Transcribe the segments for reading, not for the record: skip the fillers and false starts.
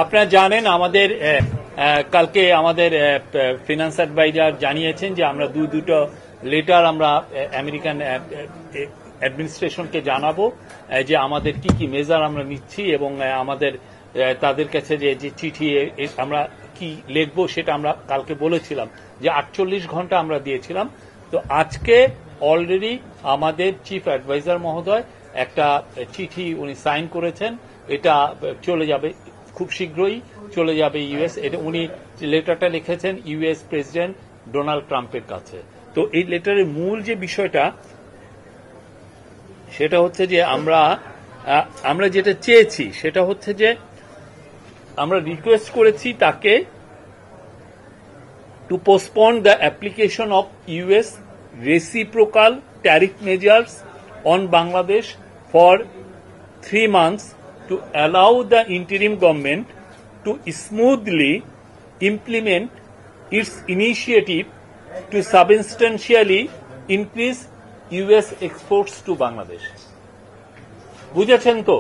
আপনারা জানেন আমাদের কালকে আমাদের ফিনান্স অ্যাডভাইজার জানিয়েছেন যে আমরা দুটো লেটার আমরা আমেরিকান অ্যাডমিনিস্ট্রেশনকে জানাবো যে আমাদের কি কি মেজার আমরা নিচ্ছি এবং আমাদের তাদের কাছে যে চিঠি আমরা কি লিখবো সেটা আমরা কালকে বলেছিলাম যে 48 ঘন্টা আমরা দিয়েছিলাম। তো আজকে অলরেডি আমাদের চিফ অ্যাডভাইজার মহোদয় একটা চিঠি উনি সাইন করেছেন, এটা চলে যাবে খুব শীঘ্রই চলে যাবে ইউএস। এটা উনি লেটারটা লিখেছেন ইউএস প্রেসিডেন্ট ডোনাল্ড ট্রাম্পের কাছে। তো এই লেটারের মূল যে বিষয়টা সেটা হচ্ছে যে আমরা যেটা চেয়েছি সেটা হচ্ছে যে আমরা রিকোয়েস্ট করেছি তাকে to postpone the application of US reciprocal tariff measures on Bangladesh for 3 months to allow the interim government to smoothly implement its initiative to substantially increase U.S. exports to Bangladesh. বুঝেছেন তো,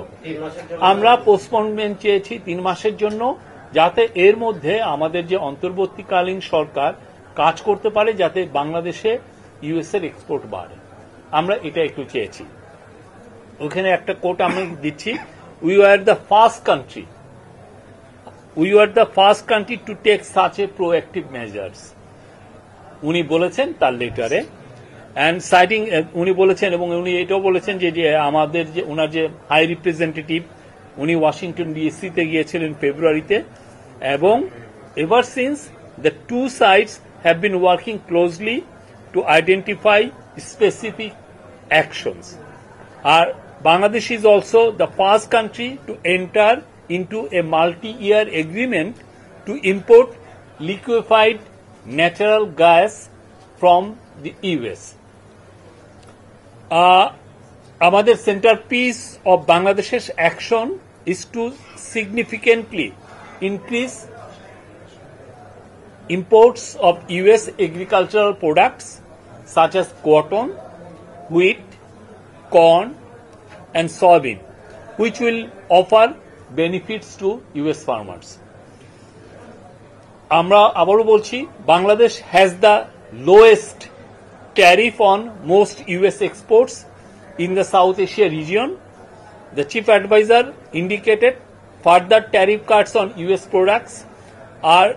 আমরা পোস্টপোনমেন্ট চেয়েছি 3 মাসের জন্য, যাতে এর মধ্যে আমাদের যে অন্তর্বর্তীকালীন সরকার কাজ করতে পারে যাতে বাংলাদেশে ইউএস এর এক্সপোর্ট বাড়ে। আমরা এটা একটু চেয়েছি। ওখানে একটা কোট আমি দিচ্ছি, we were the first country to take such a proactive measures উনি বলেছেন তার লেটারে। অ্যান্ড সাইটিং উনি বলেছেন এবং উনি এটাও বলেছেন যে আমাদের যে ওনার যে হাই রিপ্রেজেন্টেটিভ উনি ওয়াশিংটন ডিসিতে গিয়েছিলেন ফেব্রুয়ারিতে, এবং ever since the two sides have been working closely to identify specific actions. আর Bangladesh is also the first country to enter into a multi-year agreement to import liquefied natural gas from the US. Our centerpiece of Bangladesh's action is to significantly increase imports of US agricultural products such as cotton, wheat, corn, and soybean, which will offer benefits to US farmers. আমরা আবারও বলছি, Bangladesh has the lowest tariff on most US exports in the South Asia region. The chief advisor indicated further tariff cuts on US products are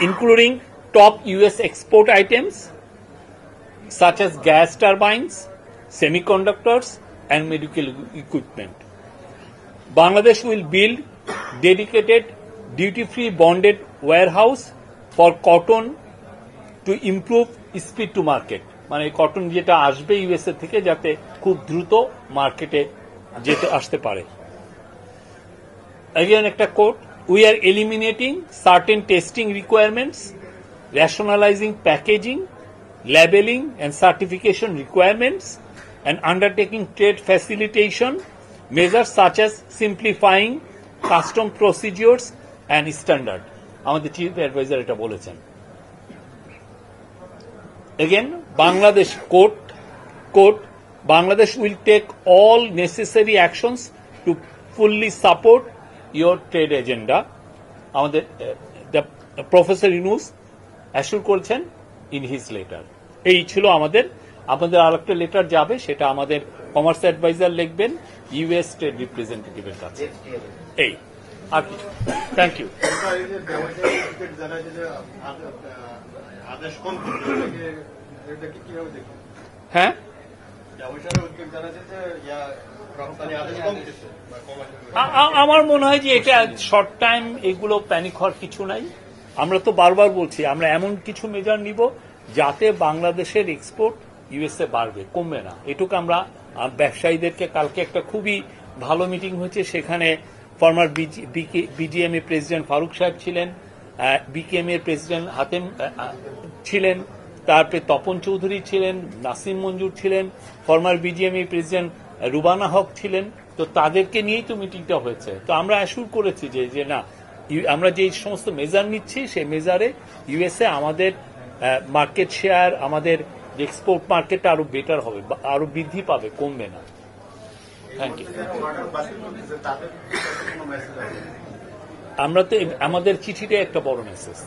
including top US export items such as gas turbines, semiconductors and medical equipment. Bangladesh will build dedicated duty-free bonded warehouse for cotton to improve speed to market. মানে cotton যেটা আসবে USA থেকে যাতে খুব দ্রুত মার্কেটে যেতে আসতে পারে। Again একটা coat, we are eliminating certain testing requirements, rationalizing packaging, labeling and certification requirements, and undertaking trade facilitation measures such as simplifying custom procedures and standard. আমাদের চিফ অ্যাডভাইজার এটা বলেছেন। Again, Bangladesh Bangladesh will take all necessary actions to fully support your trade agenda. আমাদের professor Yunus assure করেছেন in his letter. এই ছিল আমাদের আরেকটা letter যাবে, সেটা আমাদের কমার্স অ্যাডভাইজার লিখবেন ইউএস ট্রেড রিপ্রেজেন্টেটিভের কাছে। এই আর কিছু। Thank you. হ্যাঁ, আমার মনে হয় যে এটা শর্ট টাইম, এগুলো প্যানিক হওয়ার কিছু নাই। আমরা তো বারবার বলছি আমরা এমন কিছু মেজার নিব যাতে বাংলাদেশের এক্সপোর্ট ইউএসএ বাড়বে, কমবে না। এটুকু আমরা ব্যবসায়ীদেরকে, কালকে একটা খুবই ভালো মিটিং হয়েছে, সেখানে ফর্মার বিজিএমএ প্রেসিডেন্ট ফারুক সাহেব ছিলেন, বিকেএমএ প্রেসিডেন্ট হাতেম ছিলেন, তারপরে তপন চৌধুরী ছিলেন, নাসিম মঞ্জুর ছিলেন, ফর্মার বিজিএমএ প্রেসিডেন্ট রুবানা হক ছিলেন। তো তাদেরকে নিয়েই তো মিটিংটা হয়েছে। তো আমরা অ্যাসিওর করেছি যে না, আমরা যে সমস্ত মেজার নিচ্ছি সেই মেজারে ইউএসএ আমাদের মার্কেট শেয়ার, আমাদের এক্সপোর্ট মার্কেটটা আরো বেটার হবে, আরো বৃদ্ধি পাবে, কমবে না। Thank you. আমরা তো আমাদের চিঠিটা একটা বড় মেসেজ।